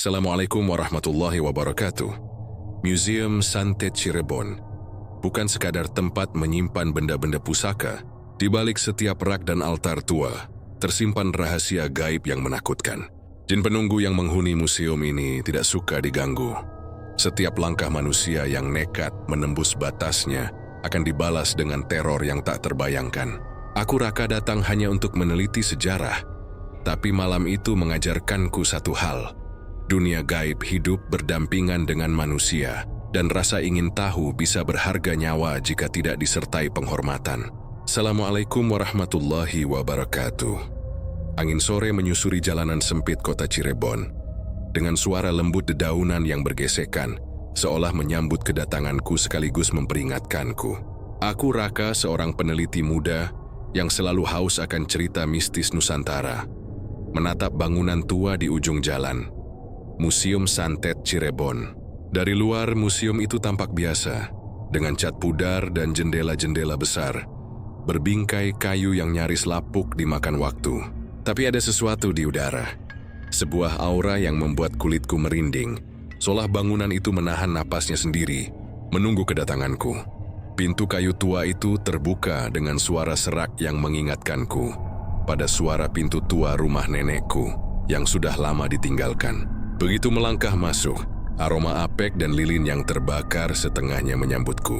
Assalamualaikum warahmatullahi wabarakatuh. Museum Santet Cirebon bukan sekadar tempat menyimpan benda-benda pusaka. Di balik setiap rak dan altar tua, tersimpan rahasia gaib yang menakutkan. Jin penunggu yang menghuni museum ini tidak suka diganggu. Setiap langkah manusia yang nekat menembus batasnya akan dibalas dengan teror yang tak terbayangkan. Aku Raka datang hanya untuk meneliti sejarah, tapi malam itu mengajarkanku satu hal. Dunia gaib hidup berdampingan dengan manusia, dan rasa ingin tahu bisa berharga nyawa jika tidak disertai penghormatan. Assalamualaikum warahmatullahi wabarakatuh. Angin sore menyusuri jalanan sempit kota Cirebon. Dengan suara lembut dedaunan yang bergesekan, seolah menyambut kedatanganku sekaligus memperingatkanku. Aku Raka, seorang peneliti muda yang selalu haus akan cerita mistis Nusantara. Menatap bangunan tua di ujung jalan, Museum Santet Cirebon. Dari luar, museum itu tampak biasa, dengan cat pudar dan jendela-jendela besar, berbingkai kayu yang nyaris lapuk dimakan waktu. Tapi ada sesuatu di udara, sebuah aura yang membuat kulitku merinding, seolah bangunan itu menahan napasnya sendiri, menunggu kedatanganku. Pintu kayu tua itu terbuka dengan suara serak yang mengingatkanku pada suara pintu tua rumah nenekku yang sudah lama ditinggalkan. Begitu melangkah masuk, aroma apek dan lilin yang terbakar setengahnya menyambutku.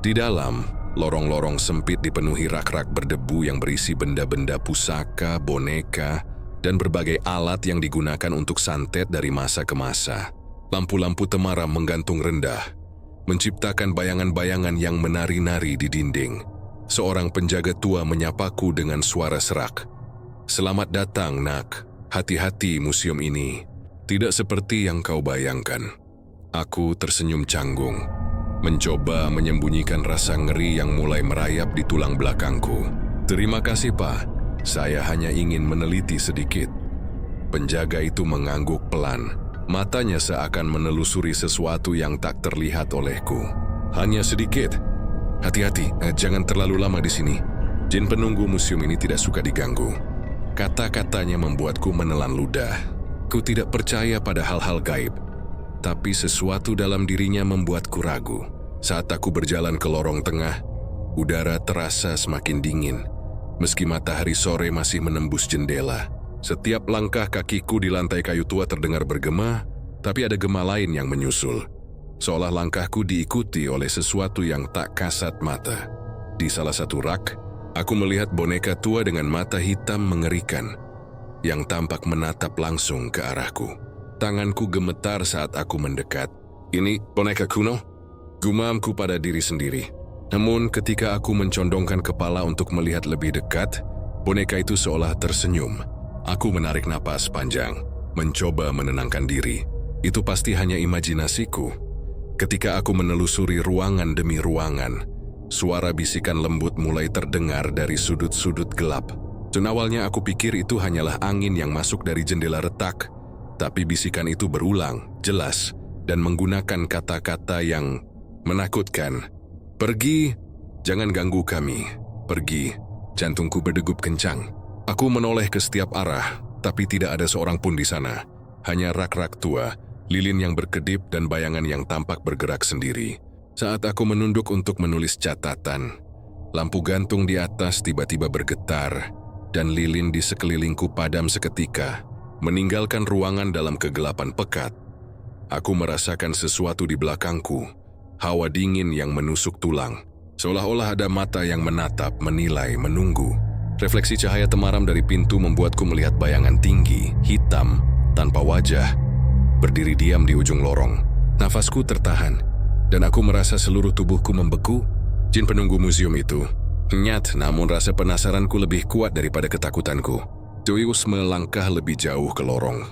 Di dalam, lorong-lorong sempit dipenuhi rak-rak berdebu yang berisi benda-benda pusaka, boneka, dan berbagai alat yang digunakan untuk santet dari masa ke masa. Lampu-lampu temaram menggantung rendah, menciptakan bayangan-bayangan yang menari-nari di dinding. Seorang penjaga tua menyapaku dengan suara serak. "Selamat datang, nak. Hati-hati, museum ini tidak seperti yang kau bayangkan." Aku tersenyum canggung, mencoba menyembunyikan rasa ngeri yang mulai merayap di tulang belakangku. "Terima kasih, Pak. Saya hanya ingin meneliti sedikit." Penjaga itu mengangguk pelan. Matanya seakan menelusuri sesuatu yang tak terlihat olehku. "Hanya sedikit. Hati-hati, jangan terlalu lama di sini. Jin penunggu museum ini tidak suka diganggu." Kata-katanya membuatku menelan ludah. Ku tidak percaya pada hal-hal gaib, tapi sesuatu dalam dirinya membuatku ragu. Saat aku berjalan ke lorong tengah, udara terasa semakin dingin, meski matahari sore masih menembus jendela. Setiap langkah kakiku di lantai kayu tua terdengar bergema, tapi ada gema lain yang menyusul. Seolah langkahku diikuti oleh sesuatu yang tak kasat mata. Di salah satu rak, aku melihat boneka tua dengan mata hitam mengerikan, yang tampak menatap langsung ke arahku. Tanganku gemetar saat aku mendekat. "Ini boneka kuno?" Gumamku pada diri sendiri. Namun ketika aku mencondongkan kepala untuk melihat lebih dekat, boneka itu seolah tersenyum. Aku menarik napas panjang, mencoba menenangkan diri. Itu pasti hanya imajinasiku. Ketika aku menelusuri ruangan demi ruangan, suara bisikan lembut mulai terdengar dari sudut-sudut gelap. Dan awalnya aku pikir itu hanyalah angin yang masuk dari jendela retak, tapi bisikan itu berulang, jelas, dan menggunakan kata-kata yang menakutkan. "Pergi, jangan ganggu kami. Pergi." Jantungku berdegup kencang. Aku menoleh ke setiap arah, tapi tidak ada seorang pun di sana. Hanya rak-rak tua, lilin yang berkedip, dan bayangan yang tampak bergerak sendiri. Saat aku menunduk untuk menulis catatan, lampu gantung di atas tiba-tiba bergetar, dan lilin di sekelilingku padam seketika, meninggalkan ruangan dalam kegelapan pekat. Aku merasakan sesuatu di belakangku, hawa dingin yang menusuk tulang, seolah-olah ada mata yang menatap, menilai, menunggu. Refleksi cahaya temaram dari pintu membuatku melihat bayangan tinggi, hitam, tanpa wajah, berdiri diam di ujung lorong. Nafasku tertahan, dan aku merasa seluruh tubuhku membeku. Jin penunggu museum itu nyat, namun rasa penasaranku lebih kuat daripada ketakutanku. Terus melangkah lebih jauh ke lorong,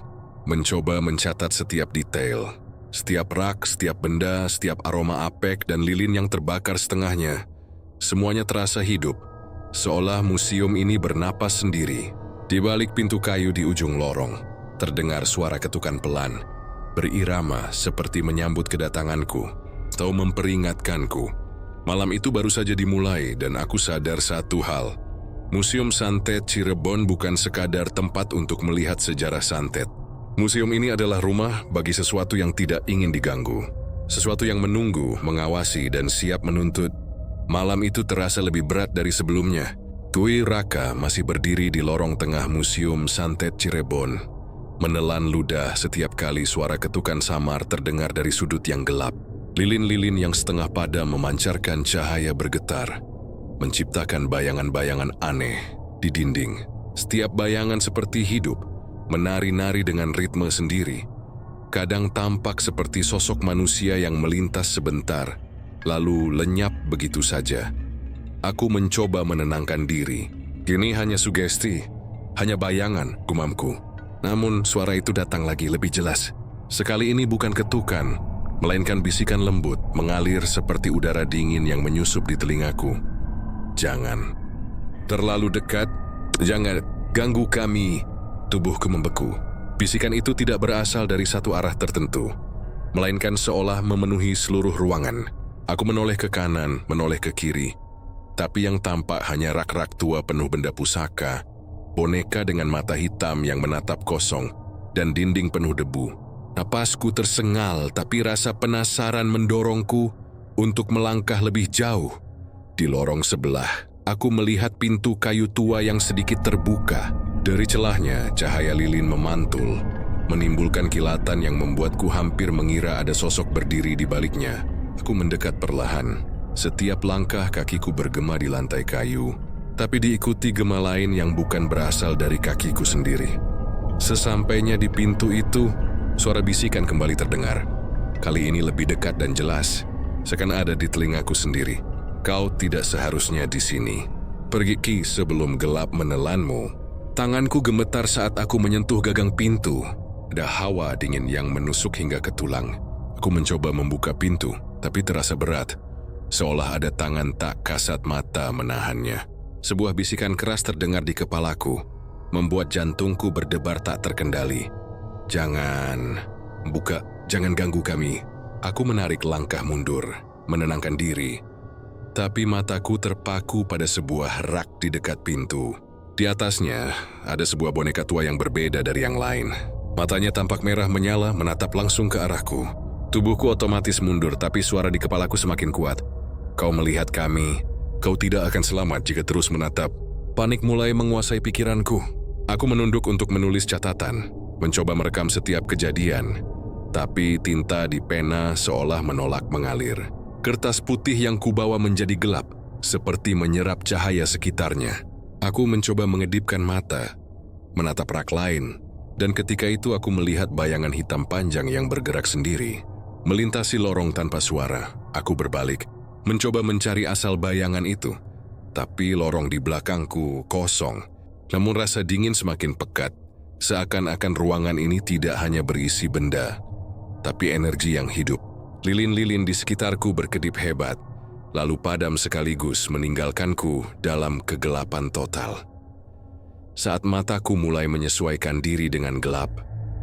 mencoba mencatat setiap detail, setiap rak, setiap benda, setiap aroma apek dan lilin yang terbakar setengahnya. Semuanya terasa hidup, seolah museum ini bernapas sendiri. Di balik pintu kayu di ujung lorong, terdengar suara ketukan pelan, berirama seperti menyambut kedatanganku atau memperingatkanku. Malam itu baru saja dimulai dan aku sadar satu hal. Museum Santet Cirebon bukan sekadar tempat untuk melihat sejarah santet. Museum ini adalah rumah bagi sesuatu yang tidak ingin diganggu. Sesuatu yang menunggu, mengawasi, dan siap menuntut. Malam itu terasa lebih berat dari sebelumnya. Tui Raka masih berdiri di lorong tengah Museum Santet Cirebon, menelan ludah setiap kali suara ketukan samar terdengar dari sudut yang gelap. Lilin-lilin yang setengah padam memancarkan cahaya bergetar, menciptakan bayangan-bayangan aneh di dinding. Setiap bayangan seperti hidup, menari-nari dengan ritme sendiri. Kadang tampak seperti sosok manusia yang melintas sebentar, lalu lenyap begitu saja. Aku mencoba menenangkan diri. Kini hanya sugesti, hanya bayangan, gumamku. Namun suara itu datang lagi lebih jelas. Sekali ini bukan ketukan, melainkan bisikan lembut mengalir seperti udara dingin yang menyusup di telingaku. Jangan. Terlalu dekat, jangan ganggu kami. Tubuhku membeku. Bisikan itu tidak berasal dari satu arah tertentu, melainkan seolah memenuhi seluruh ruangan. Aku menoleh ke kanan, menoleh ke kiri. Tapi yang tampak hanya rak-rak tua penuh benda pusaka, boneka dengan mata hitam yang menatap kosong, dan dinding penuh debu. Napasku tersengal, tapi rasa penasaran mendorongku untuk melangkah lebih jauh. Di lorong sebelah, aku melihat pintu kayu tua yang sedikit terbuka. Dari celahnya, cahaya lilin memantul, menimbulkan kilatan yang membuatku hampir mengira ada sosok berdiri di baliknya. Aku mendekat perlahan. Setiap langkah kakiku bergema di lantai kayu, tapi diikuti gema lain yang bukan berasal dari kakiku sendiri. Sesampainya di pintu itu, suara bisikan kembali terdengar. Kali ini lebih dekat dan jelas, seakan ada di telingaku sendiri. Kau tidak seharusnya di sini. Pergi Ki sebelum gelap menelanmu. Tanganku gemetar saat aku menyentuh gagang pintu. Ada hawa dingin yang menusuk hingga ke tulang. Aku mencoba membuka pintu, tapi terasa berat. Seolah ada tangan tak kasat mata menahannya. Sebuah bisikan keras terdengar di kepalaku, membuat jantungku berdebar tak terkendali. Jangan ganggu kami. Aku menarik langkah mundur, menenangkan diri. Tapi mataku terpaku pada sebuah rak di dekat pintu. Di atasnya, ada sebuah boneka tua yang berbeda dari yang lain. Matanya tampak merah menyala, menatap langsung ke arahku. Tubuhku otomatis mundur, tapi suara di kepalaku semakin kuat. Kau melihat kami, kau tidak akan selamat jika terus menatap. Panik mulai menguasai pikiranku. Aku menunduk untuk menulis catatan, mencoba merekam setiap kejadian. Tapi tinta di pena seolah menolak mengalir. Kertas putih yang kubawa menjadi gelap, seperti menyerap cahaya sekitarnya. Aku mencoba mengedipkan mata, menatap rak lain, dan ketika itu aku melihat bayangan hitam panjang yang bergerak sendiri. Melintasi lorong tanpa suara, aku berbalik, mencoba mencari asal bayangan itu. Tapi lorong di belakangku kosong, namun rasa dingin semakin pekat, seakan-akan ruangan ini tidak hanya berisi benda, tapi energi yang hidup. Lilin-lilin di sekitarku berkedip hebat, lalu padam sekaligus meninggalkanku dalam kegelapan total. Saat mataku mulai menyesuaikan diri dengan gelap,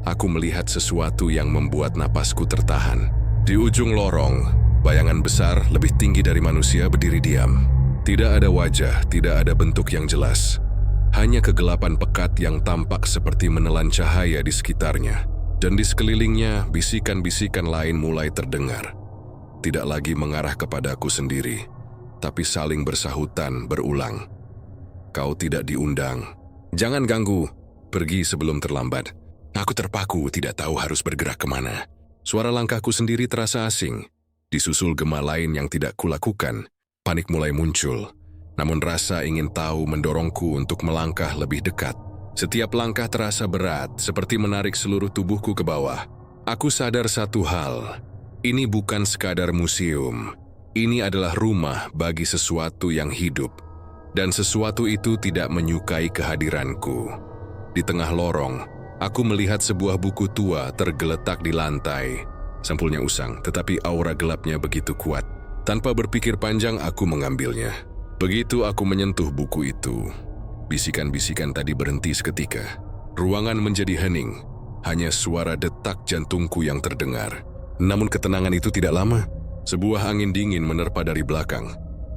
aku melihat sesuatu yang membuat napasku tertahan. Di ujung lorong, bayangan besar lebih tinggi dari manusia berdiri diam. Tidak ada wajah, tidak ada bentuk yang jelas. Hanya kegelapan pekat yang tampak seperti menelan cahaya di sekitarnya. Dan di sekelilingnya, bisikan-bisikan lain mulai terdengar. Tidak lagi mengarah kepadaku sendiri, tapi saling bersahutan berulang. Kau tidak diundang. Jangan ganggu. Pergi sebelum terlambat. Aku terpaku, tidak tahu harus bergerak kemana. Suara langkahku sendiri terasa asing. Disusul gema lain yang tidak kulakukan. Panik mulai muncul. Namun rasa ingin tahu mendorongku untuk melangkah lebih dekat. Setiap langkah terasa berat, seperti menarik seluruh tubuhku ke bawah. Aku sadar satu hal. Ini bukan sekadar museum. Ini adalah rumah bagi sesuatu yang hidup. Dan sesuatu itu tidak menyukai kehadiranku. Di tengah lorong, aku melihat sebuah buku tua tergeletak di lantai. Sampulnya usang, tetapi aura gelapnya begitu kuat. Tanpa berpikir panjang, aku mengambilnya. Begitu aku menyentuh buku itu, bisikan-bisikan tadi berhenti seketika. Ruangan menjadi hening, hanya suara detak jantungku yang terdengar. Namun ketenangan itu tidak lama. Sebuah angin dingin menerpa dari belakang,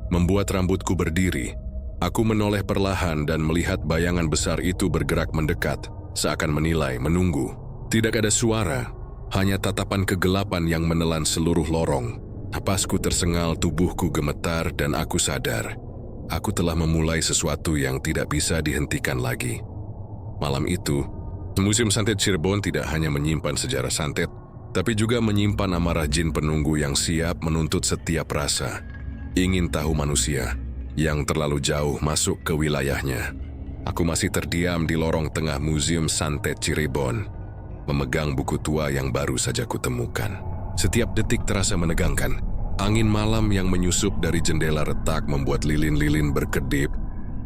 membuat rambutku berdiri. Aku menoleh perlahan dan melihat bayangan besar itu bergerak mendekat, seakan menilai, menunggu. Tidak ada suara, hanya tatapan kegelapan yang menelan seluruh lorong. Napasku tersengal, tubuhku gemetar, dan aku sadar. Aku telah memulai sesuatu yang tidak bisa dihentikan lagi. Malam itu, Museum Santet Cirebon tidak hanya menyimpan sejarah santet, tapi juga menyimpan amarah jin penunggu yang siap menuntut setiap rasa. Ingin tahu manusia yang terlalu jauh masuk ke wilayahnya. Aku masih terdiam di lorong tengah Museum Santet Cirebon, memegang buku tua yang baru saja kutemukan. Setiap detik terasa menegangkan. Angin malam yang menyusup dari jendela retak membuat lilin-lilin berkedip,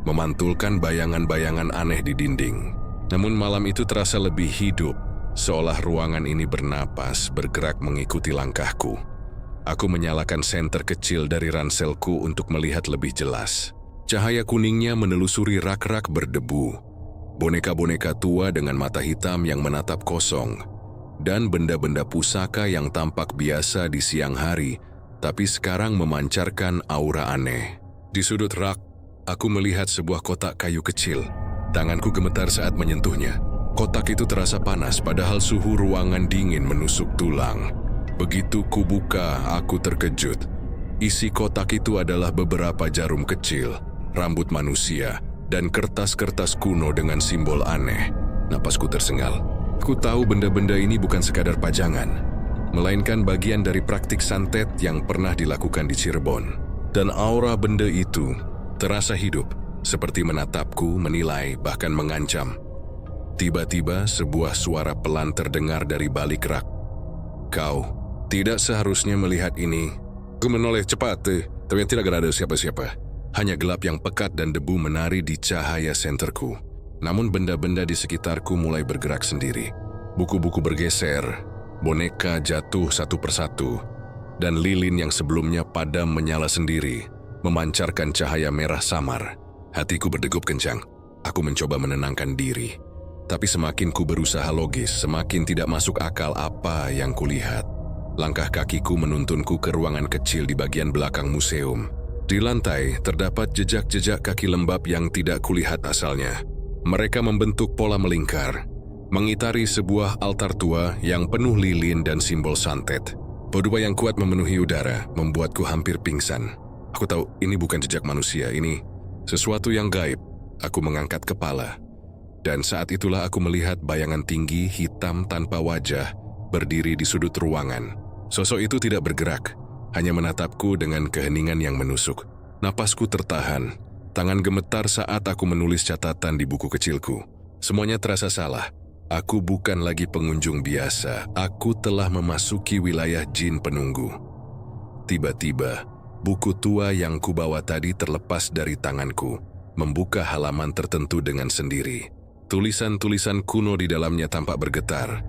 memantulkan bayangan-bayangan aneh di dinding. Namun malam itu terasa lebih hidup, seolah ruangan ini bernapas, bergerak mengikuti langkahku. Aku menyalakan senter kecil dari ranselku untuk melihat lebih jelas. Cahaya kuningnya menelusuri rak-rak berdebu. Boneka-boneka tua dengan mata hitam yang menatap kosong, dan benda-benda pusaka yang tampak biasa di siang hari, tapi sekarang memancarkan aura aneh. Di sudut rak, aku melihat sebuah kotak kayu kecil. Tanganku gemetar saat menyentuhnya. Kotak itu terasa panas, padahal suhu ruangan dingin menusuk tulang. Begitu kubuka, aku terkejut. Isi kotak itu adalah beberapa jarum kecil, rambut manusia, dan kertas-kertas kuno dengan simbol aneh. Napasku tersengal. Ku tahu benda-benda ini bukan sekadar pajangan, melainkan bagian dari praktik santet yang pernah dilakukan di Cirebon. Dan aura benda itu terasa hidup, seperti menatapku, menilai, bahkan mengancam. Tiba-tiba sebuah suara pelan terdengar dari balik rak. Kau tidak seharusnya melihat ini. Ku menoleh cepat, tapi tidak ada siapa-siapa. Hanya gelap yang pekat dan debu menari di cahaya senterku. Namun benda-benda di sekitarku mulai bergerak sendiri. Buku-buku bergeser, boneka jatuh satu persatu, dan lilin yang sebelumnya padam menyala sendiri, memancarkan cahaya merah samar. Hatiku berdegup kencang. Aku mencoba menenangkan diri. Tapi semakin ku berusaha logis, semakin tidak masuk akal apa yang kulihat. Langkah kakiku menuntunku ke ruangan kecil di bagian belakang museum. Di lantai terdapat jejak-jejak kaki lembab yang tidak kulihat asalnya. Mereka membentuk pola melingkar, mengitari sebuah altar tua yang penuh lilin dan simbol santet. Pedupa yang kuat memenuhi udara, membuatku hampir pingsan. Aku tahu ini bukan jejak manusia, ini sesuatu yang gaib. Aku mengangkat kepala, dan saat itulah aku melihat bayangan tinggi, hitam tanpa wajah, berdiri di sudut ruangan. Sosok itu tidak bergerak, hanya menatapku dengan keheningan yang menusuk. Napasku tertahan. Tangan gemetar saat aku menulis catatan di buku kecilku. Semuanya terasa salah. Aku bukan lagi pengunjung biasa. Aku telah memasuki wilayah jin penunggu. Tiba-tiba, buku tua yang kubawa tadi terlepas dari tanganku, membuka halaman tertentu dengan sendiri. Tulisan-tulisan kuno di dalamnya tampak bergetar,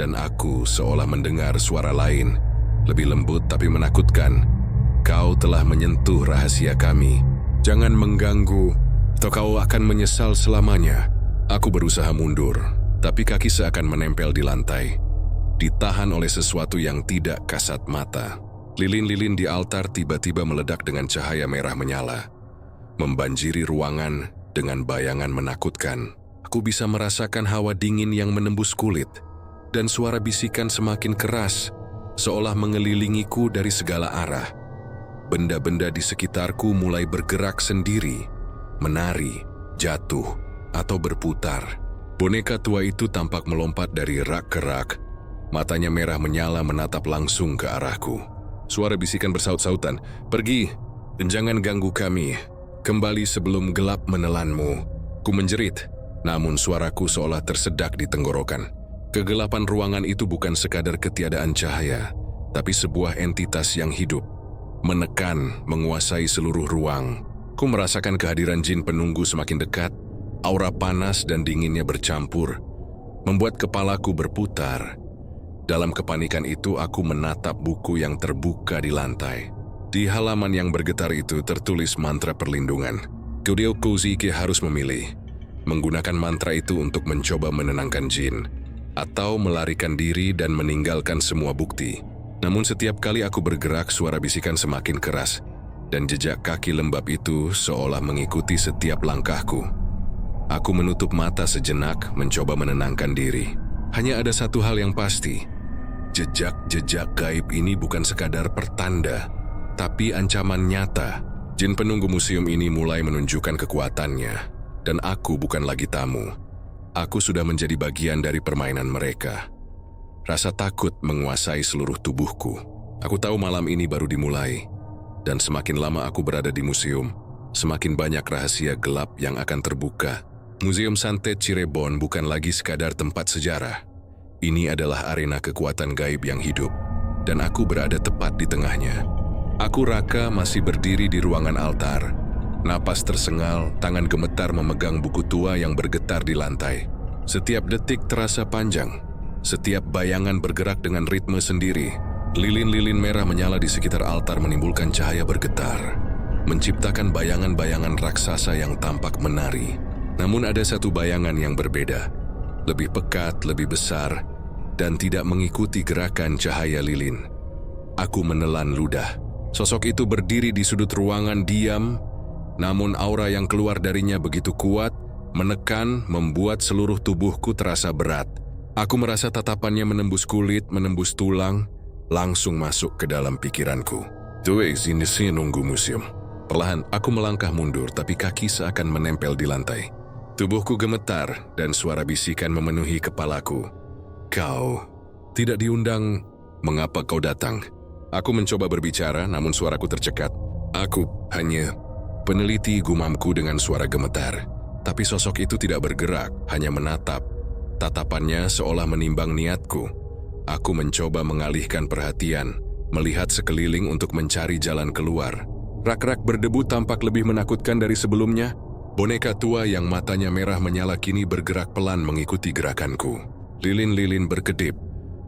dan aku seolah mendengar suara lain, lebih lembut tapi menakutkan. Kau telah menyentuh rahasia kami. Jangan mengganggu, atau kau akan menyesal selamanya. Aku berusaha mundur, tapi kaki seakan menempel di lantai, ditahan oleh sesuatu yang tidak kasat mata. Lilin-lilin di altar tiba-tiba meledak dengan cahaya merah menyala, membanjiri ruangan dengan bayangan menakutkan. Aku bisa merasakan hawa dingin yang menembus kulit, dan suara bisikan semakin keras, seolah mengelilingiku dari segala arah. Benda-benda di sekitarku mulai bergerak sendiri, menari, jatuh, atau berputar. Boneka tua itu tampak melompat dari rak ke rak. Matanya merah menyala menatap langsung ke arahku. Suara bisikan bersaut-sautan, "Pergi, dan jangan ganggu kami. Kembali sebelum gelap menelanmu." Ku menjerit, namun suaraku seolah tersedak di tenggorokan. Kegelapan ruangan itu bukan sekadar ketiadaan cahaya, tapi sebuah entitas yang hidup, menekan, menguasai seluruh ruang. Ku merasakan kehadiran jin penunggu semakin dekat. Aura panas dan dinginnya bercampur, membuat kepalaku berputar. Dalam kepanikan itu, aku menatap buku yang terbuka di lantai. Di halaman yang bergetar itu tertulis mantra perlindungan. Kudeo Kozike harus memilih, menggunakan mantra itu untuk mencoba menenangkan jin, atau melarikan diri dan meninggalkan semua bukti. Namun setiap kali aku bergerak, suara bisikan semakin keras, dan jejak kaki lembab itu seolah mengikuti setiap langkahku. Aku menutup mata sejenak, mencoba menenangkan diri. Hanya ada satu hal yang pasti. Jejak-jejak gaib ini bukan sekadar pertanda, tapi ancaman nyata. Jin penunggu museum ini mulai menunjukkan kekuatannya, dan aku bukan lagi tamu. Aku sudah menjadi bagian dari permainan mereka. Rasa takut menguasai seluruh tubuhku. Aku tahu malam ini baru dimulai, dan semakin lama aku berada di museum, semakin banyak rahasia gelap yang akan terbuka. Museum Santet Cirebon bukan lagi sekadar tempat sejarah. Ini adalah arena kekuatan gaib yang hidup, dan aku berada tepat di tengahnya. Aku Raka masih berdiri di ruangan altar. Napas tersengal, tangan gemetar memegang buku tua yang bergetar di lantai. Setiap detik terasa panjang. Setiap bayangan bergerak dengan ritme sendiri. Lilin-lilin merah menyala di sekitar altar menimbulkan cahaya bergetar, menciptakan bayangan-bayangan raksasa yang tampak menari. Namun ada satu bayangan yang berbeda. Lebih pekat, lebih besar, dan tidak mengikuti gerakan cahaya lilin. Aku menelan ludah. Sosok itu berdiri di sudut ruangan diam, namun aura yang keluar darinya begitu kuat, menekan, membuat seluruh tubuhku terasa berat. Aku merasa tatapannya menembus kulit, menembus tulang, langsung masuk ke dalam pikiranku. Tuh, sini nunggu museum. Perlahan aku melangkah mundur, tapi kaki seakan menempel di lantai. Tubuhku gemetar dan suara bisikan memenuhi kepalaku. Kau tidak diundang, mengapa kau datang? Aku mencoba berbicara, namun suaraku tercekat. Aku hanya peneliti, gumamku dengan suara gemetar. Tapi sosok itu tidak bergerak, hanya menatap. Tatapannya seolah menimbang niatku. Aku mencoba mengalihkan perhatian, melihat sekeliling untuk mencari jalan keluar. Rak-rak berdebu tampak lebih menakutkan dari sebelumnya. Boneka tua yang matanya merah menyala kini bergerak pelan mengikuti gerakanku. Lilin-lilin berkedip,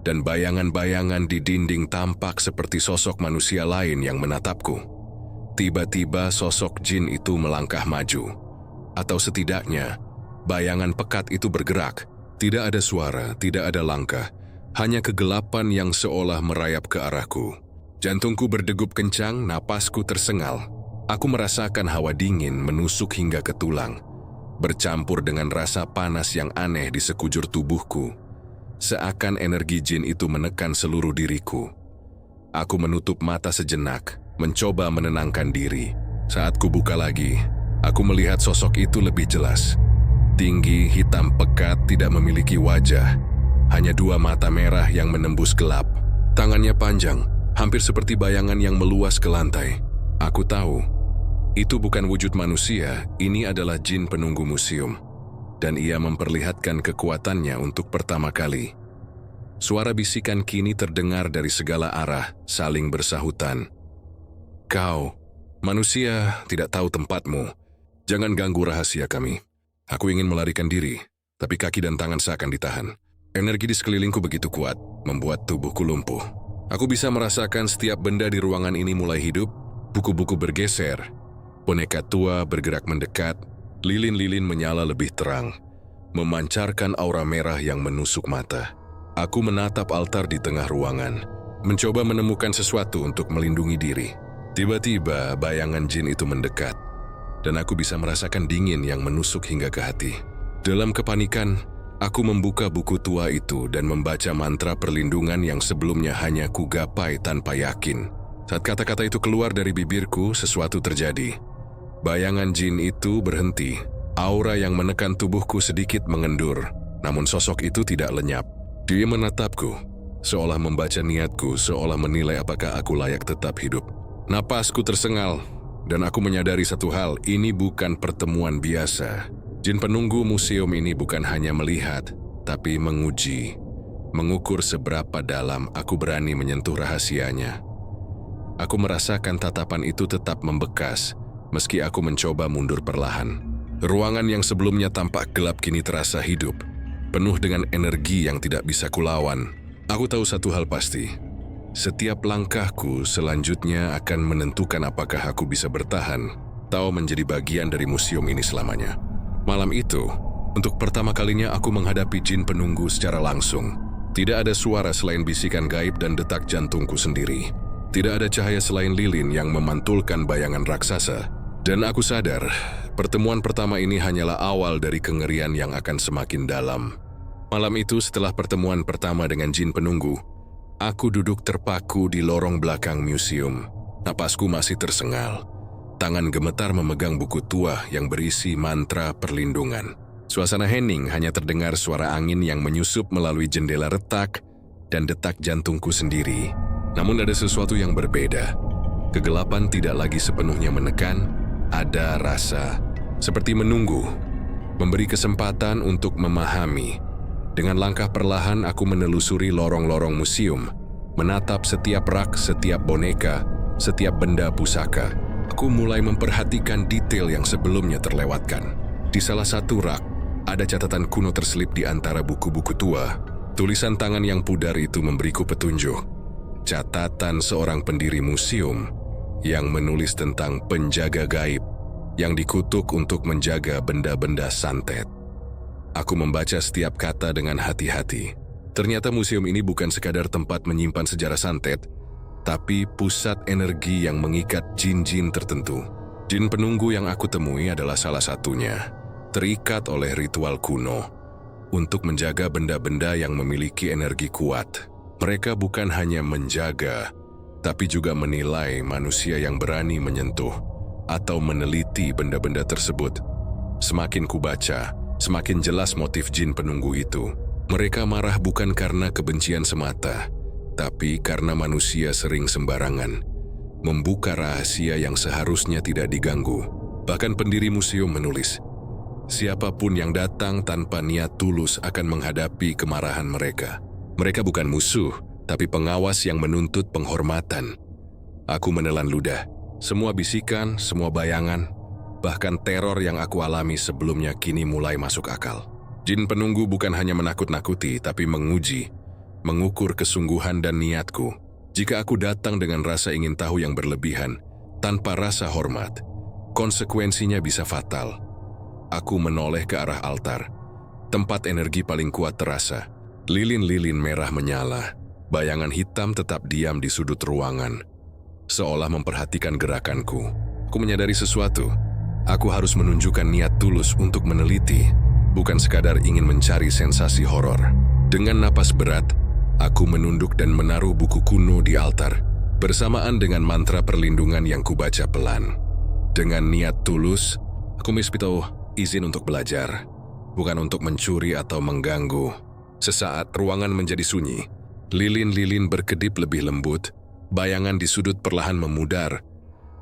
dan bayangan-bayangan di dinding tampak seperti sosok manusia lain yang menatapku. Tiba-tiba sosok jin itu melangkah maju. Atau setidaknya, bayangan pekat itu bergerak. Tidak ada suara, tidak ada langkah, hanya kegelapan yang seolah merayap ke arahku. Jantungku berdegup kencang, napasku tersengal. Aku merasakan hawa dingin menusuk hingga ke tulang, bercampur dengan rasa panas yang aneh di sekujur tubuhku. Seakan energi jin itu menekan seluruh diriku. Aku menutup mata sejenak, mencoba menenangkan diri. Saat kubuka lagi, aku melihat sosok itu lebih jelas. Tinggi, hitam pekat, tidak memiliki wajah. Hanya dua mata merah yang menembus gelap. Tangannya panjang, hampir seperti bayangan yang meluas ke lantai. Aku tahu, itu bukan wujud manusia, ini adalah jin penunggu museum. Dan ia memperlihatkan kekuatannya untuk pertama kali. Suara bisikan kini terdengar dari segala arah, saling bersahutan. Kau, manusia, tidak tahu tempatmu. Jangan ganggu rahasia kami. Aku ingin melarikan diri, tapi kaki dan tangan seakan ditahan. Energi di sekelilingku begitu kuat, membuat tubuhku lumpuh. Aku bisa merasakan setiap benda di ruangan ini mulai hidup. Buku-buku bergeser, boneka tua bergerak mendekat, lilin-lilin menyala lebih terang, memancarkan aura merah yang menusuk mata. Aku menatap altar di tengah ruangan, mencoba menemukan sesuatu untuk melindungi diri. Tiba-tiba bayangan jin itu mendekat, dan aku bisa merasakan dingin yang menusuk hingga ke hati. Dalam kepanikan, aku membuka buku tua itu dan membaca mantra perlindungan yang sebelumnya hanya kugapai tanpa yakin. Saat kata-kata itu keluar dari bibirku, sesuatu terjadi. Bayangan jin itu berhenti. Aura yang menekan tubuhku sedikit mengendur, namun sosok itu tidak lenyap. Dia menatapku, seolah membaca niatku, seolah menilai apakah aku layak tetap hidup. Napasku tersengal, dan aku menyadari satu hal, ini bukan pertemuan biasa. Jin penunggu museum ini bukan hanya melihat, tapi menguji, mengukur seberapa dalam aku berani menyentuh rahasianya. Aku merasakan tatapan itu tetap membekas, meski aku mencoba mundur perlahan. Ruangan yang sebelumnya tampak gelap kini terasa hidup, penuh dengan energi yang tidak bisa kulawan. Aku tahu satu hal pasti, setiap langkahku selanjutnya akan menentukan apakah aku bisa bertahan, atau menjadi bagian dari museum ini selamanya. Malam itu, untuk pertama kalinya aku menghadapi jin penunggu secara langsung. Tidak ada suara selain bisikan gaib dan detak jantungku sendiri. Tidak ada cahaya selain lilin yang memantulkan bayangan raksasa. Dan aku sadar, pertemuan pertama ini hanyalah awal dari kengerian yang akan semakin dalam. Malam itu setelah pertemuan pertama dengan jin penunggu, aku duduk terpaku di lorong belakang museum. Napasku masih tersengal. Tangan gemetar memegang buku tua yang berisi mantra perlindungan. Suasana hening, hanya terdengar suara angin yang menyusup melalui jendela retak dan detak jantungku sendiri. Namun ada sesuatu yang berbeda. Kegelapan tidak lagi sepenuhnya menekan, ada rasa seperti menunggu, memberi kesempatan untuk memahami. Dengan langkah perlahan aku menelusuri lorong-lorong museum, menatap setiap rak, setiap boneka, setiap benda pusaka. Aku mulai memperhatikan detail yang sebelumnya terlewatkan. Di salah satu rak, ada catatan kuno terselip di antara buku-buku tua. Tulisan tangan yang pudar itu memberiku petunjuk. Catatan seorang pendiri museum yang menulis tentang penjaga gaib yang dikutuk untuk menjaga benda-benda santet. Aku membaca setiap kata dengan hati-hati. Ternyata museum ini bukan sekadar tempat menyimpan sejarah santet, tapi pusat energi yang mengikat jin-jin tertentu. Jin penunggu yang aku temui adalah salah satunya, terikat oleh ritual kuno untuk menjaga benda-benda yang memiliki energi kuat. Mereka bukan hanya menjaga, tapi juga menilai manusia yang berani menyentuh atau meneliti benda-benda tersebut. Semakin kubaca, semakin jelas motif jin penunggu itu. Mereka marah bukan karena kebencian semata, tapi karena manusia sering sembarangan membuka rahasia yang seharusnya tidak diganggu. Bahkan pendiri museum menulis, siapapun yang datang tanpa niat tulus akan menghadapi kemarahan mereka. Mereka bukan musuh, tapi pengawas yang menuntut penghormatan. Aku menelan ludah. Semua bisikan, semua bayangan, bahkan teror yang aku alami sebelumnya kini mulai masuk akal. Jin penunggu bukan hanya menakut-nakuti, tapi menguji, mengukur kesungguhan dan niatku. Jika aku datang dengan rasa ingin tahu yang berlebihan, tanpa rasa hormat, konsekuensinya bisa fatal. Aku menoleh ke arah altar. Tempat energi paling kuat terasa. Lilin-lilin merah menyala. Bayangan hitam tetap diam di sudut ruangan, seolah memperhatikan gerakanku. Aku menyadari sesuatu. Aku harus menunjukkan niat tulus untuk meneliti, bukan sekadar ingin mencari sensasi horor. Dengan napas berat, aku menunduk dan menaruh buku kuno di altar, bersamaan dengan mantra perlindungan yang kubaca pelan. Dengan niat tulus, aku minta izin untuk belajar, bukan untuk mencuri atau mengganggu. Sesaat ruangan menjadi sunyi. Lilin-lilin berkedip lebih lembut, bayangan di sudut perlahan memudar.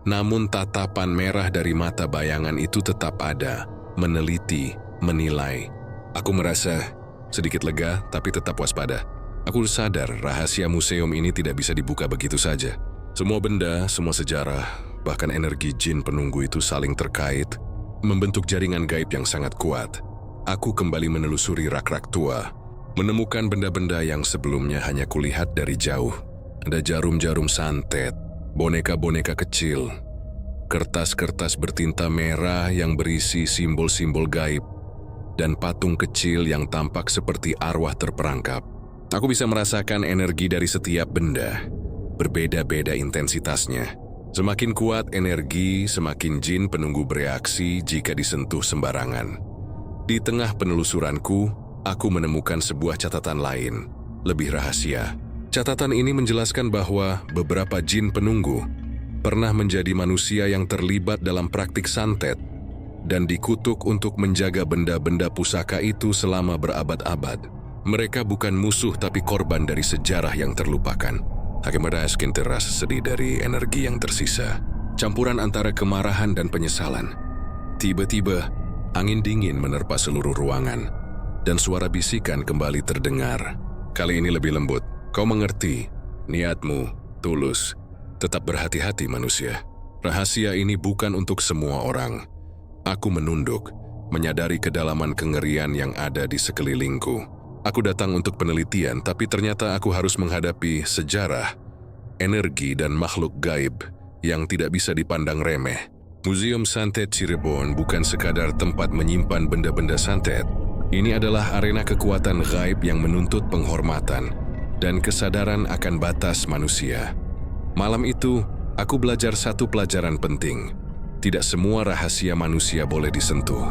Namun tatapan merah dari mata bayangan itu tetap ada, meneliti, menilai. Aku merasa sedikit lega, tapi tetap waspada. Aku sadar rahasia museum ini tidak bisa dibuka begitu saja. Semua benda, semua sejarah, bahkan energi jin penunggu itu saling terkait, membentuk jaringan gaib yang sangat kuat. Aku kembali menelusuri rak-rak tua, menemukan benda-benda yang sebelumnya hanya kulihat dari jauh. Ada jarum-jarum santet, boneka-boneka kecil, kertas-kertas bertinta merah yang berisi simbol-simbol gaib, dan patung kecil yang tampak seperti arwah terperangkap. Aku bisa merasakan energi dari setiap benda, berbeda-beda intensitasnya. Semakin kuat energi, semakin jin penunggu bereaksi jika disentuh sembarangan. Di tengah penelusuranku, aku menemukan sebuah catatan lain, lebih rahasia. Catatan ini menjelaskan bahwa beberapa jin penunggu pernah menjadi manusia yang terlibat dalam praktik santet dan dikutuk untuk menjaga benda-benda pusaka itu selama berabad-abad. Mereka bukan musuh tapi korban dari sejarah yang terlupakan. Hakim merasakan terasa sedih dari energi yang tersisa, campuran antara kemarahan dan penyesalan. Tiba-tiba, angin dingin menerpa seluruh ruangan, dan suara bisikan kembali terdengar. Kali ini lebih lembut. Kau mengerti, niatmu tulus. Tetap berhati-hati manusia. Rahasia ini bukan untuk semua orang. Aku menunduk, menyadari kedalaman kengerian yang ada di sekelilingku. Aku datang untuk penelitian, tapi ternyata aku harus menghadapi sejarah, energi, dan makhluk gaib yang tidak bisa dipandang remeh. Museum Santet Cirebon bukan sekadar tempat menyimpan benda-benda santet. Ini adalah arena kekuatan gaib yang menuntut penghormatan dan kesadaran akan batas manusia. Malam itu, aku belajar satu pelajaran penting. Tidak semua rahasia manusia boleh disentuh.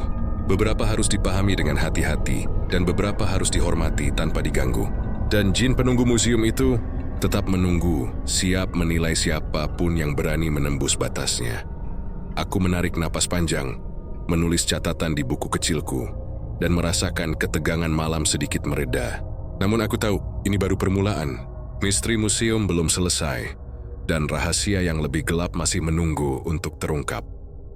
Beberapa harus dipahami dengan hati-hati dan beberapa harus dihormati tanpa diganggu. Dan jin penunggu museum itu tetap menunggu, siap menilai siapapun yang berani menembus batasnya. Aku menarik napas panjang, menulis catatan di buku kecilku, dan merasakan ketegangan malam sedikit mereda. Namun aku tahu, ini baru permulaan. Misteri museum belum selesai, dan rahasia yang lebih gelap masih menunggu untuk terungkap.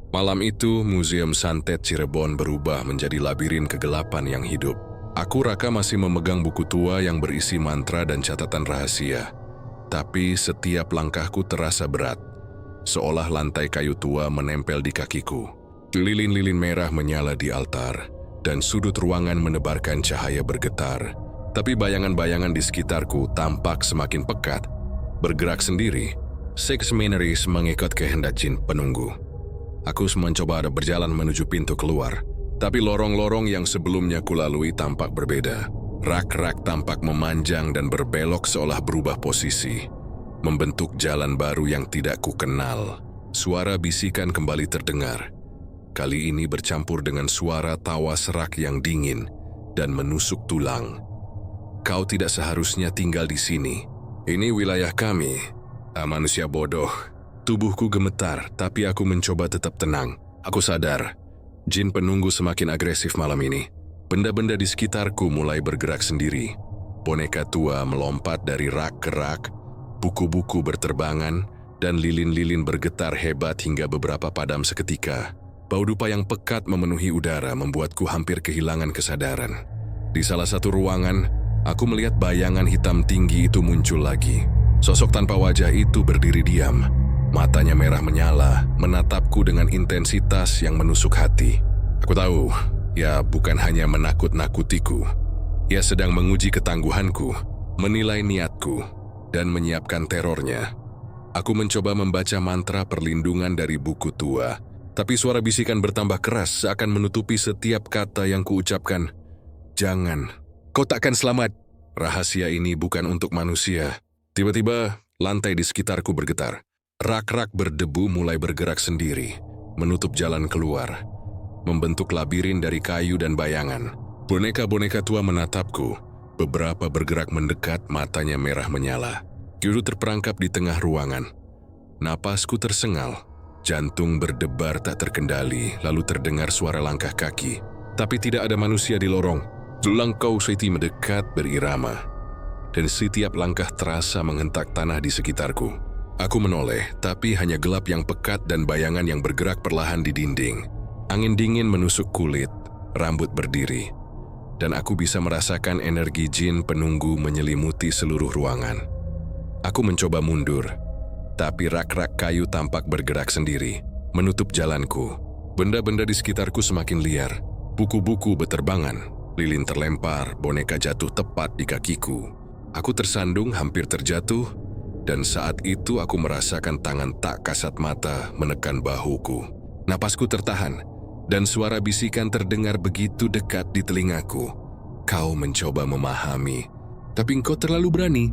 Malam itu, Museum Santet Cirebon berubah menjadi labirin kegelapan yang hidup. Aku, Raka, masih memegang buku tua yang berisi mantra dan catatan rahasia. Tapi setiap langkahku terasa berat, seolah lantai kayu tua menempel di kakiku. Lilin-lilin merah menyala di altar, dan sudut ruangan menebarkan cahaya bergetar. Tapi bayangan-bayangan di sekitarku tampak semakin pekat, bergerak sendiri. Six Minaries mengikat kehendak jin penunggu. Aku mencoba berjalan menuju pintu keluar, tapi lorong-lorong yang sebelumnya kulalui tampak berbeda. Rak-rak tampak memanjang dan berbelok seolah berubah posisi, membentuk jalan baru yang tidak kukenal. Suara bisikan kembali terdengar. Kali ini bercampur dengan suara tawa serak yang dingin dan menusuk tulang. Kau tidak seharusnya tinggal di sini. Ini wilayah kami. Manusia bodoh. Tubuhku gemetar, tapi aku mencoba tetap tenang. Aku sadar, jin penunggu semakin agresif malam ini. Benda-benda di sekitarku mulai bergerak sendiri. Boneka tua melompat dari rak ke rak, buku-buku berterbangan, dan lilin-lilin bergetar hebat hingga beberapa padam seketika. Bau dupa yang pekat memenuhi udara membuatku hampir kehilangan kesadaran. Di salah satu ruangan, aku melihat bayangan hitam tinggi itu muncul lagi. Sosok tanpa wajah itu berdiri diam. Matanya merah menyala, menatapku dengan intensitas yang menusuk hati. Aku tahu, ia bukan hanya menakut-nakutiku. Ia sedang menguji ketangguhanku, menilai niatku, dan menyiapkan terornya. Aku mencoba membaca mantra perlindungan dari buku tua, tapi suara bisikan bertambah keras seakan menutupi setiap kata yang kuucapkan. Jangan, kau takkan selamat. Rahasia ini bukan untuk manusia. Tiba-tiba, lantai di sekitarku bergetar. Rak-rak berdebu mulai bergerak sendiri, menutup jalan keluar, membentuk labirin dari kayu dan bayangan. Boneka-boneka tua menatapku, beberapa bergerak mendekat, matanya merah menyala. Ku terperangkap di tengah ruangan. Napasku tersengal, jantung berdebar tak terkendali, lalu terdengar suara langkah kaki. Tapi tidak ada manusia di lorong. Langkah Siti mendekat berirama, dan setiap langkah terasa menghentak tanah di sekitarku. Aku menoleh, tapi hanya gelap yang pekat dan bayangan yang bergerak perlahan di dinding. Angin dingin menusuk kulit, rambut berdiri, dan aku bisa merasakan energi jin penunggu menyelimuti seluruh ruangan. Aku mencoba mundur, tapi rak-rak kayu tampak bergerak sendiri, menutup jalanku. Benda-benda di sekitarku semakin liar, buku-buku beterbangan, lilin terlempar, boneka jatuh tepat di kakiku. Aku tersandung, hampir terjatuh, dan saat itu aku merasakan tangan tak kasat mata menekan bahuku. Napasku tertahan, dan suara bisikan terdengar begitu dekat di telingaku. Kau mencoba memahami, tapi engkau terlalu berani.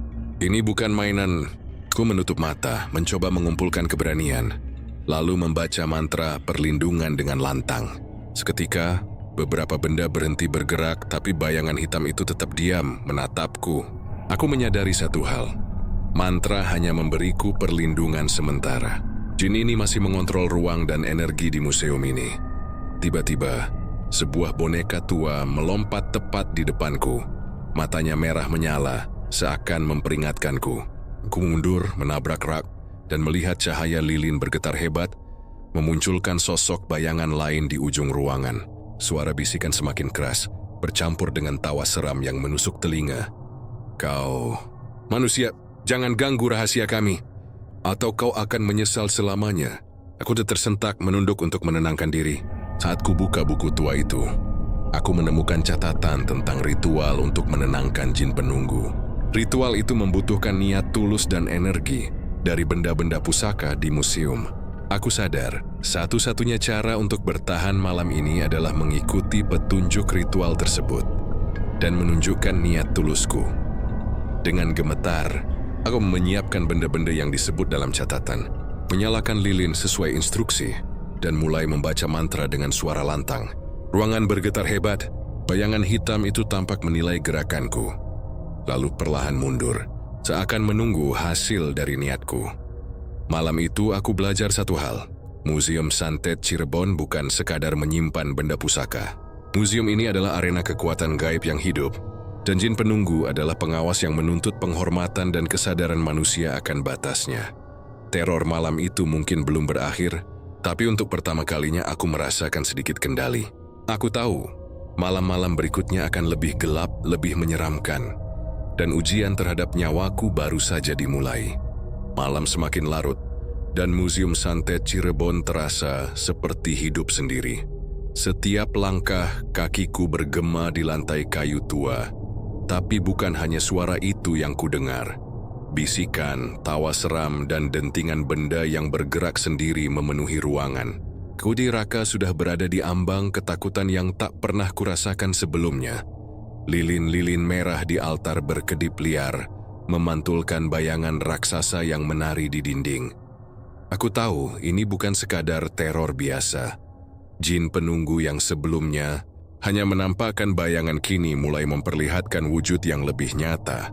Ini bukan mainan. Ku menutup mata, mencoba mengumpulkan keberanian, lalu membaca mantra perlindungan dengan lantang. Seketika, beberapa benda berhenti bergerak, tapi bayangan hitam itu tetap diam menatapku. Aku menyadari satu hal. Mantra hanya memberiku perlindungan sementara. Jin ini masih mengontrol ruang dan energi di museum ini. Tiba-tiba, sebuah boneka tua melompat tepat di depanku. Matanya merah menyala, seakan memperingatkanku. Aku mundur, menabrak rak, dan melihat cahaya lilin bergetar hebat, memunculkan sosok bayangan lain di ujung ruangan. Suara bisikan semakin keras, bercampur dengan tawa seram yang menusuk telinga. Kau, manusia, jangan ganggu rahasia kami, atau kau akan menyesal selamanya. Aku tersentak, menunduk untuk menenangkan diri. Saat ku buka buku tua itu, aku menemukan catatan tentang ritual untuk menenangkan jin penunggu. Ritual itu membutuhkan niat tulus dan energi dari benda-benda pusaka di museum. Aku sadar, satu-satunya cara untuk bertahan malam ini adalah mengikuti petunjuk ritual tersebut dan menunjukkan niat tulusku. Dengan gemetar, aku menyiapkan benda-benda yang disebut dalam catatan, menyalakan lilin sesuai instruksi, dan mulai membaca mantra dengan suara lantang. Ruangan bergetar hebat, Bayangan hitam itu tampak menilai gerakanku, lalu perlahan mundur, seakan menunggu hasil dari niatku. Malam itu aku belajar satu hal. Museum Santet Cirebon bukan sekadar menyimpan benda pusaka. Museum ini adalah arena kekuatan gaib yang hidup, dan jin penunggu adalah pengawas yang menuntut penghormatan dan kesadaran manusia akan batasnya. Teror malam itu mungkin belum berakhir, tapi untuk pertama kalinya aku merasakan sedikit kendali. Aku tahu, malam-malam berikutnya akan lebih gelap, lebih menyeramkan, dan ujian terhadap nyawaku baru saja dimulai. Malam semakin larut, dan Museum Santet Cirebon terasa seperti hidup sendiri. Setiap langkah kakiku bergema di lantai kayu tua, tapi bukan hanya suara itu yang kudengar. Bisikan, tawa seram, dan dentingan benda yang bergerak sendiri memenuhi ruangan. Kudiraka sudah berada di ambang ketakutan yang tak pernah kurasakan sebelumnya. Lilin-lilin merah di altar berkedip liar, memantulkan bayangan raksasa yang menari di dinding. Aku tahu ini bukan sekadar teror biasa. Jin penunggu yang sebelumnya hanya menampakkan bayangan kini mulai memperlihatkan wujud yang lebih nyata,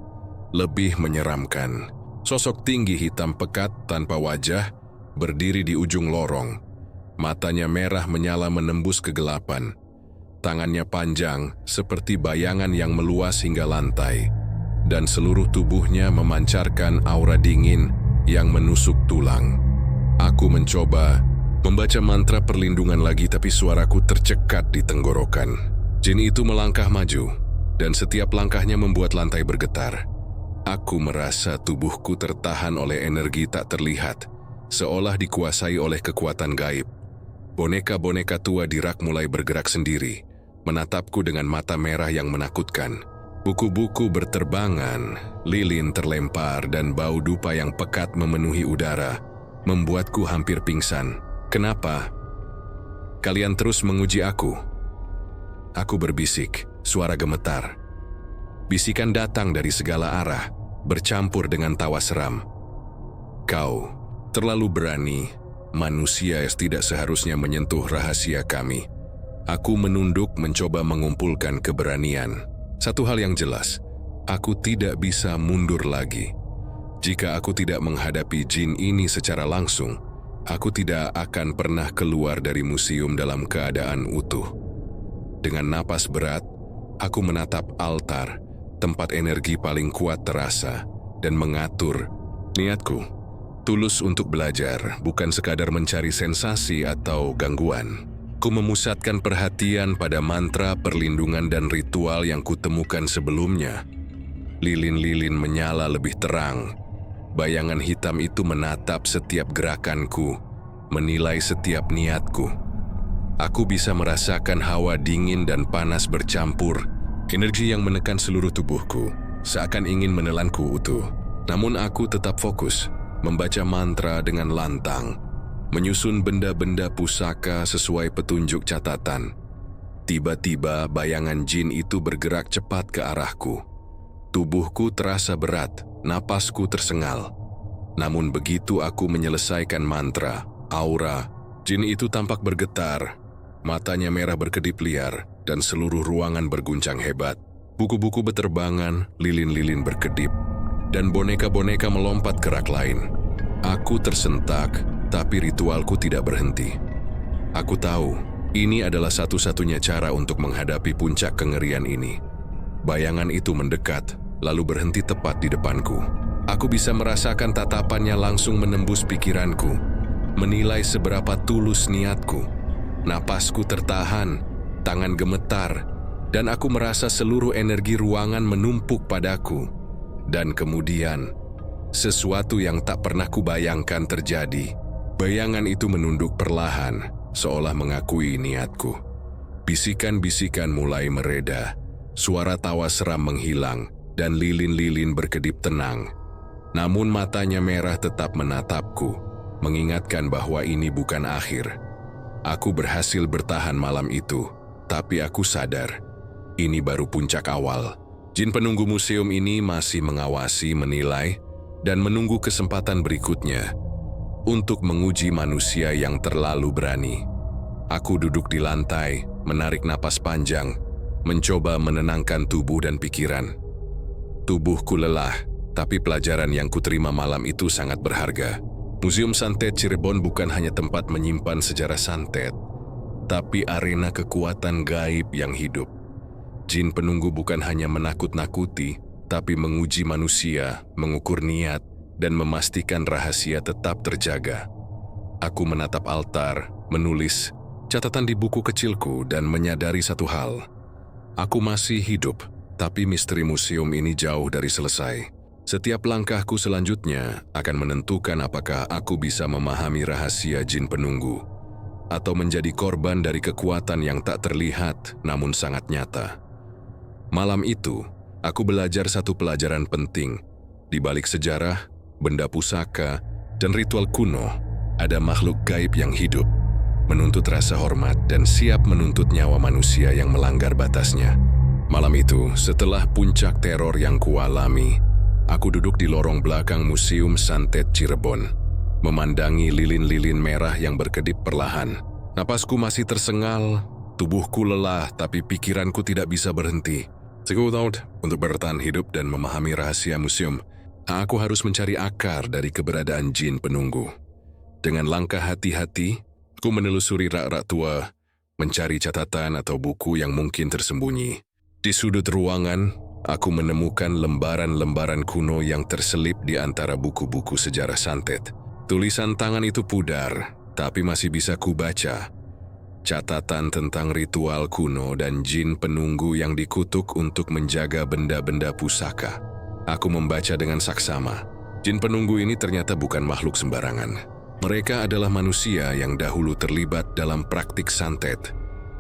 lebih menyeramkan. Sosok tinggi hitam pekat tanpa wajah berdiri di ujung lorong. Matanya merah menyala menembus kegelapan. Tangannya panjang seperti bayangan yang meluas hingga lantai, dan seluruh tubuhnya memancarkan aura dingin yang menusuk tulang. Aku mencoba membaca mantra perlindungan lagi, tapi suaraku tercekat di tenggorokan. Jin itu melangkah maju, dan setiap langkahnya membuat lantai bergetar. Aku merasa tubuhku tertahan oleh energi tak terlihat, seolah dikuasai oleh kekuatan gaib. Boneka-boneka tua di rak mulai bergerak sendiri, menatapku dengan mata merah yang menakutkan. Buku-buku berterbangan, lilin terlempar, dan bau dupa yang pekat memenuhi udara, membuatku hampir pingsan. Kenapa? Kalian terus menguji aku. Aku berbisik, suara gemetar. Bisikan datang dari segala arah, bercampur dengan tawa seram. Kau terlalu berani. Manusia tidak seharusnya menyentuh rahasia kami. Aku menunduk mencoba mengumpulkan keberanian. Satu hal yang jelas, aku tidak bisa mundur lagi. Jika aku tidak menghadapi jin ini secara langsung, aku tidak akan pernah keluar dari museum dalam keadaan utuh. Dengan napas berat, aku menatap altar, tempat energi paling kuat terasa, dan mengatur niatku. Tulus untuk belajar, bukan sekadar mencari sensasi atau gangguan. Ku memusatkan perhatian pada mantra perlindungan dan ritual yang kutemukan sebelumnya. Lilin-lilin menyala lebih terang. Bayangan hitam itu menatap setiap gerakanku, menilai setiap niatku. Aku bisa merasakan hawa dingin dan panas bercampur, energi yang menekan seluruh tubuhku, seakan ingin menelanku utuh. Namun aku tetap fokus, membaca mantra dengan lantang, menyusun benda-benda pusaka sesuai petunjuk catatan. Tiba-tiba bayangan jin itu bergerak cepat ke arahku. Tubuhku terasa berat, napasku tersengal. Namun begitu aku menyelesaikan mantra, aura, jin itu tampak bergetar. Matanya merah berkedip liar, dan seluruh ruangan berguncang hebat. Buku-buku berterbangan, lilin-lilin berkedip, dan boneka-boneka melompat ke rak lain. Aku tersentak, tapi ritualku tidak berhenti. Aku tahu, ini adalah satu-satunya cara untuk menghadapi puncak kengerian ini. Bayangan itu mendekat, lalu berhenti tepat di depanku. Aku bisa merasakan tatapannya langsung menembus pikiranku, menilai seberapa tulus niatku. Napasku tertahan, tangan gemetar, dan aku merasa seluruh energi ruangan menumpuk padaku. Dan kemudian, sesuatu yang tak pernah kubayangkan terjadi. Bayangan itu menunduk perlahan, seolah mengakui niatku. Bisikan-bisikan mulai mereda, suara tawa seram menghilang, dan lilin-lilin berkedip tenang. Namun matanya merah tetap menatapku, mengingatkan bahwa ini bukan akhir. Aku berhasil bertahan malam itu, tapi aku sadar, ini baru puncak awal. Jin penunggu museum ini masih mengawasi, menilai, dan menunggu kesempatan berikutnya untuk menguji manusia yang terlalu berani. Aku duduk di lantai, menarik napas panjang, mencoba menenangkan tubuh dan pikiran. Tubuhku lelah, tapi pelajaran yang kuterima malam itu sangat berharga. Museum Santet Cirebon bukan hanya tempat menyimpan sejarah santet, tapi arena kekuatan gaib yang hidup. Jin penunggu bukan hanya menakut-nakuti, tapi menguji manusia, mengukur niat, dan memastikan rahasia tetap terjaga. Aku menatap altar, menulis catatan di buku kecilku dan menyadari satu hal. Aku masih hidup, tapi misteri museum ini jauh dari selesai. Setiap langkahku selanjutnya akan menentukan apakah aku bisa memahami rahasia jin penunggu atau menjadi korban dari kekuatan yang tak terlihat namun sangat nyata. Malam itu, aku belajar satu pelajaran penting. Di balik sejarah, benda pusaka, dan ritual kuno, ada makhluk gaib yang hidup, menuntut rasa hormat dan siap menuntut nyawa manusia yang melanggar batasnya. Malam itu, setelah puncak teror yang kualami, aku duduk di lorong belakang Museum Santet Cirebon, memandangi lilin-lilin merah yang berkedip perlahan. Napasku masih tersengal, tubuhku lelah, tapi pikiranku tidak bisa berhenti. Sekuat untuk bertahan hidup dan memahami rahasia museum, aku harus mencari akar dari keberadaan jin penunggu. Dengan langkah hati-hati, aku menelusuri rak-rak tua, mencari catatan atau buku yang mungkin tersembunyi. Di sudut ruangan, aku menemukan lembaran-lembaran kuno yang terselip di antara buku-buku sejarah santet. Tulisan tangan itu pudar, tapi masih bisa kubaca. Catatan tentang ritual kuno dan jin penunggu yang dikutuk untuk menjaga benda-benda pusaka. Aku membaca dengan saksama. Jin penunggu ini ternyata bukan makhluk sembarangan. Mereka adalah manusia yang dahulu terlibat dalam praktik santet.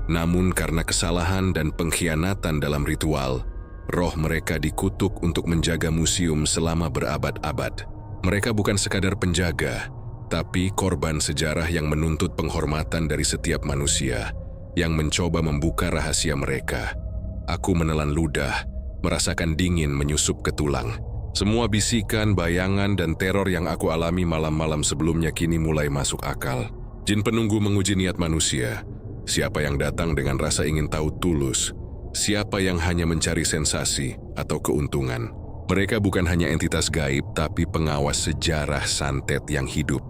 Namun karena kesalahan dan pengkhianatan dalam ritual, roh mereka dikutuk untuk menjaga museum selama berabad-abad. Mereka bukan sekadar penjaga, tapi korban sejarah yang menuntut penghormatan dari setiap manusia yang mencoba membuka rahasia mereka. Aku menelan ludah, merasakan dingin menyusup ke tulang. Semua bisikan, bayangan, dan teror yang aku alami malam-malam sebelumnya kini mulai masuk akal. Jin penunggu menguji niat manusia. Siapa yang datang dengan rasa ingin tahu tulus, siapa yang hanya mencari sensasi atau keuntungan. Mereka bukan hanya entitas gaib, tapi pengawas sejarah santet yang hidup.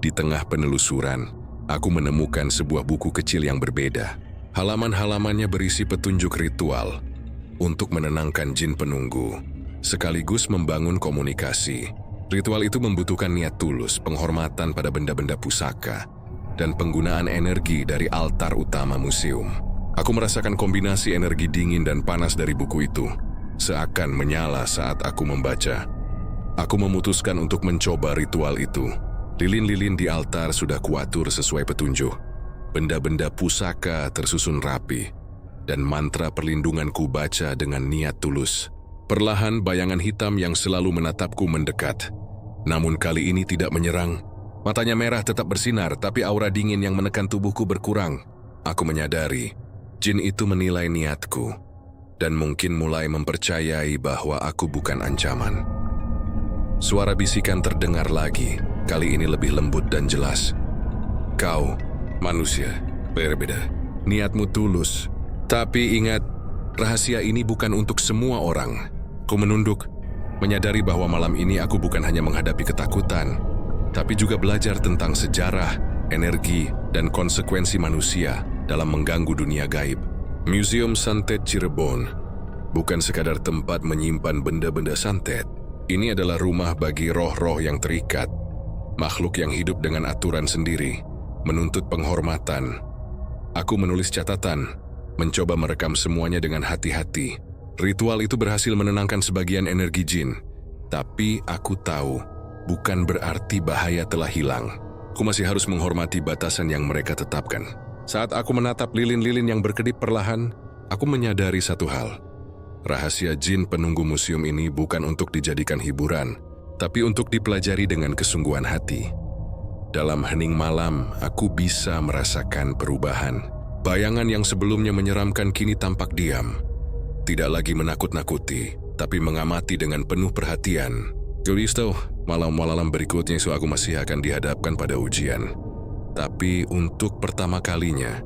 Di tengah penelusuran, aku menemukan sebuah buku kecil yang berbeda. Halaman-halamannya berisi petunjuk ritual untuk menenangkan jin penunggu, sekaligus membangun komunikasi. Ritual itu membutuhkan niat tulus, penghormatan pada benda-benda pusaka, dan penggunaan energi dari altar utama museum. Aku merasakan kombinasi energi dingin dan panas dari buku itu, seakan menyala saat aku membaca. Aku memutuskan untuk mencoba ritual itu. Lilin-lilin di altar sudah kuatur sesuai petunjuk. Benda-benda pusaka tersusun rapi, dan mantra perlindungan ku baca dengan niat tulus. Perlahan bayangan hitam yang selalu menatapku mendekat. Namun kali ini tidak menyerang. Matanya merah tetap bersinar, tapi aura dingin yang menekan tubuhku berkurang. Aku menyadari, jin itu menilai niatku, dan mungkin mulai mempercayai bahwa aku bukan ancaman. Suara bisikan terdengar lagi, kali ini lebih lembut dan jelas. Kau, manusia, berbeda. Niatmu tulus. Tapi ingat, rahasia ini bukan untuk semua orang. Ku menunduk, menyadari bahwa malam ini aku bukan hanya menghadapi ketakutan, tapi juga belajar tentang sejarah, energi, dan konsekuensi manusia dalam mengganggu dunia gaib. Museum Santet Cirebon bukan sekadar tempat menyimpan benda-benda santet. Ini adalah rumah bagi roh-roh yang terikat, makhluk yang hidup dengan aturan sendiri, menuntut penghormatan. Aku menulis catatan, mencoba merekam semuanya dengan hati-hati. Ritual itu berhasil menenangkan sebagian energi jin, tapi aku tahu bukan berarti bahaya telah hilang. Aku masih harus menghormati batasan yang mereka tetapkan. Saat aku menatap lilin-lilin yang berkedip perlahan, aku menyadari satu hal. Rahasia jin penunggu museum ini bukan untuk dijadikan hiburan, tapi untuk dipelajari dengan kesungguhan hati. Dalam hening malam, aku bisa merasakan perubahan. Bayangan yang sebelumnya menyeramkan kini tampak diam. Tidak lagi menakut-nakuti, tapi mengamati dengan penuh perhatian. Gulisto, malam-malam berikutnya aku masih akan dihadapkan pada ujian. Tapi untuk pertama kalinya,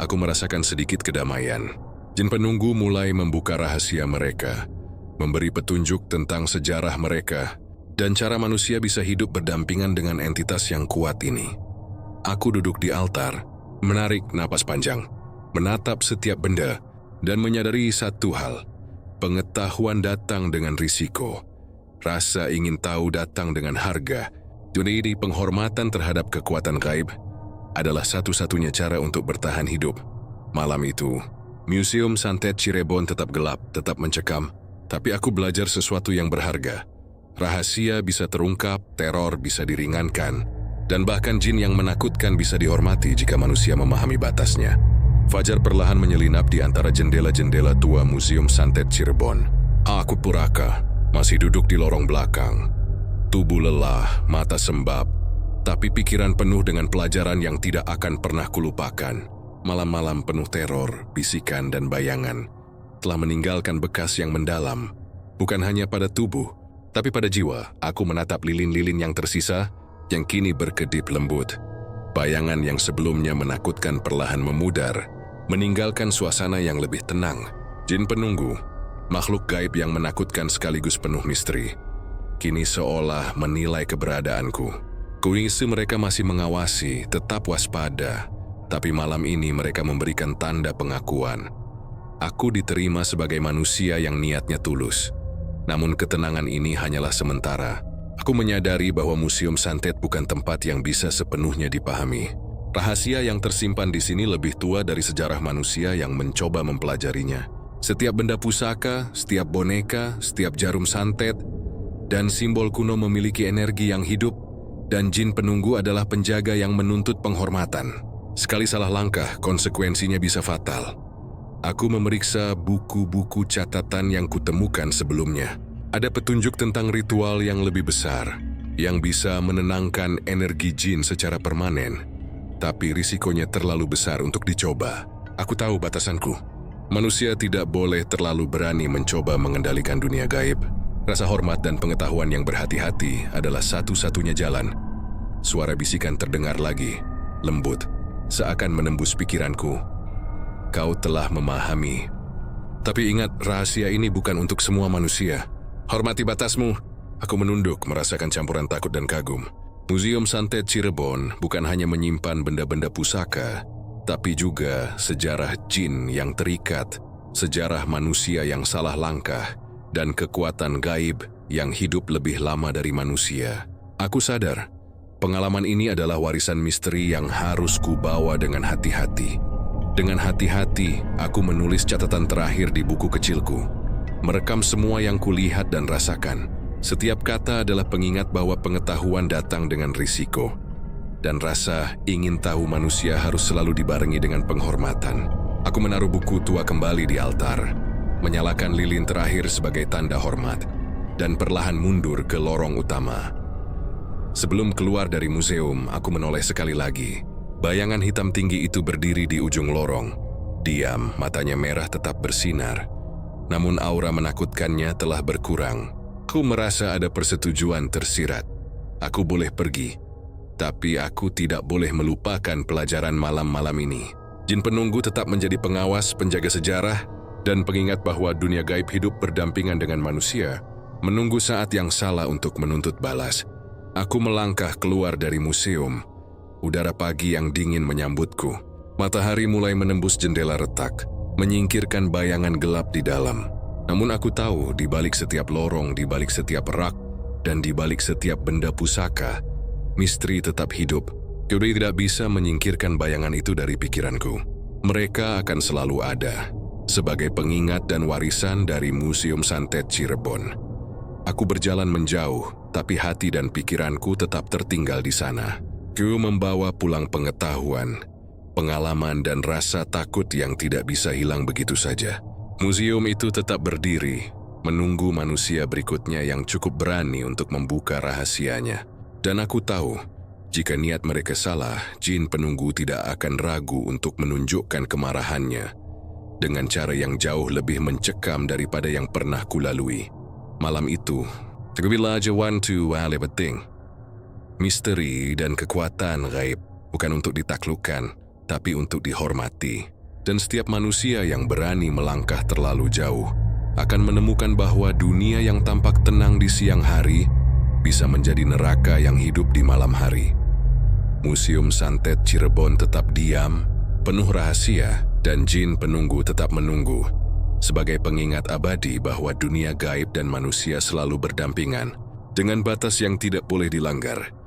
aku merasakan sedikit kedamaian. Jin penunggu mulai membuka rahasia mereka, memberi petunjuk tentang sejarah mereka, dan cara manusia bisa hidup berdampingan dengan entitas yang kuat ini. Aku duduk di altar, menarik napas panjang, menatap setiap benda, dan menyadari satu hal. Pengetahuan datang dengan risiko. Rasa ingin tahu datang dengan harga. Jadi penghormatan terhadap kekuatan gaib adalah satu-satunya cara untuk bertahan hidup. Malam itu, Museum Santet Cirebon tetap gelap, tetap mencekam, tapi aku belajar sesuatu yang berharga. Rahasia bisa terungkap, teror bisa diringankan, dan bahkan jin yang menakutkan bisa dihormati jika manusia memahami batasnya. Fajar perlahan menyelinap di antara jendela-jendela tua Museum Santet Cirebon. Aku Puraka, masih duduk di lorong belakang. Tubuh lelah, mata sembab, tapi pikiran penuh dengan pelajaran yang tidak akan pernah kulupakan. Malam-malam penuh teror, bisikan, dan bayangan telah meninggalkan bekas yang mendalam. Bukan hanya pada tubuh, tapi pada jiwa. Aku menatap lilin-lilin yang tersisa, yang kini berkedip lembut. Bayangan yang sebelumnya menakutkan perlahan memudar, meninggalkan suasana yang lebih tenang. Jin penunggu, makhluk gaib yang menakutkan sekaligus penuh misteri, kini seolah menilai keberadaanku. Kuingsi mereka masih mengawasi, tetap waspada, tapi malam ini mereka memberikan tanda pengakuan. Aku diterima sebagai manusia yang niatnya tulus. Namun ketenangan ini hanyalah sementara. Aku menyadari bahwa Museum Santet bukan tempat yang bisa sepenuhnya dipahami. Rahasia yang tersimpan di sini lebih tua dari sejarah manusia yang mencoba mempelajarinya. Setiap benda pusaka, setiap boneka, setiap jarum santet, dan simbol kuno memiliki energi yang hidup, dan jin penunggu adalah penjaga yang menuntut penghormatan. Sekali salah langkah, konsekuensinya bisa fatal. Aku memeriksa buku-buku catatan yang kutemukan sebelumnya. Ada petunjuk tentang ritual yang lebih besar, yang bisa menenangkan energi jin secara permanen. Tapi risikonya terlalu besar untuk dicoba. Aku tahu batasanku. Manusia tidak boleh terlalu berani mencoba mengendalikan dunia gaib. Rasa hormat dan pengetahuan yang berhati-hati adalah satu-satunya jalan. Suara bisikan terdengar lagi, lembut, seakan menembus pikiranku. Kau telah memahami. Tapi ingat, rahasia ini bukan untuk semua manusia. Hormati batasmu. Aku menunduk, merasakan campuran takut dan kagum. Museum Santet Cirebon bukan hanya menyimpan benda-benda pusaka, tapi juga sejarah jin yang terikat, sejarah manusia yang salah langkah, dan kekuatan gaib yang hidup lebih lama dari manusia. Aku sadar, pengalaman ini adalah warisan misteri yang harus kubawa dengan hati-hati. Dengan hati-hati, aku menulis catatan terakhir di buku kecilku, merekam semua yang kulihat dan rasakan. Setiap kata adalah pengingat bahwa pengetahuan datang dengan risiko, dan rasa ingin tahu manusia harus selalu dibarengi dengan penghormatan. Aku menaruh buku tua kembali di altar, menyalakan lilin terakhir sebagai tanda hormat, dan perlahan mundur ke lorong utama. Sebelum keluar dari museum, aku menoleh sekali lagi. Bayangan hitam tinggi itu berdiri di ujung lorong. Diam, matanya merah tetap bersinar. Namun aura menakutkannya telah berkurang. Aku merasa ada persetujuan tersirat. Aku boleh pergi, tapi aku tidak boleh melupakan pelajaran malam-malam ini. Jin penunggu tetap menjadi pengawas, penjaga sejarah, dan pengingat bahwa dunia gaib hidup berdampingan dengan manusia, menunggu saat yang salah untuk menuntut balas. Aku melangkah keluar dari museum. Udara pagi yang dingin menyambutku. Matahari mulai menembus jendela retak, menyingkirkan bayangan gelap di dalam. Namun aku tahu, di balik setiap lorong, di balik setiap rak, dan di balik setiap benda pusaka, misteri tetap hidup. Kudai tidak bisa menyingkirkan bayangan itu dari pikiranku. Mereka akan selalu ada, sebagai pengingat dan warisan dari Museum Santet Cirebon. Aku berjalan menjauh, tapi hati dan pikiranku tetap tertinggal di sana. Ku membawa pulang pengetahuan, pengalaman, dan rasa takut yang tidak bisa hilang begitu saja. Museum itu tetap berdiri, menunggu manusia berikutnya yang cukup berani untuk membuka rahasianya. Dan aku tahu, jika niat mereka salah, jin penunggu tidak akan ragu untuk menunjukkan kemarahannya dengan cara yang jauh lebih mencekam daripada yang pernah kulalui. Malam itu, terbilang to penting. Misteri dan kekuatan gaib bukan untuk ditaklukkan, tapi untuk dihormati. Dan setiap manusia yang berani melangkah terlalu jauh akan menemukan bahwa dunia yang tampak tenang di siang hari bisa menjadi neraka yang hidup di malam hari. Museum Santet Cirebon tetap diam, penuh rahasia, dan jin penunggu tetap menunggu, sebagai pengingat abadi bahwa dunia gaib dan manusia selalu berdampingan dengan batas yang tidak boleh dilanggar.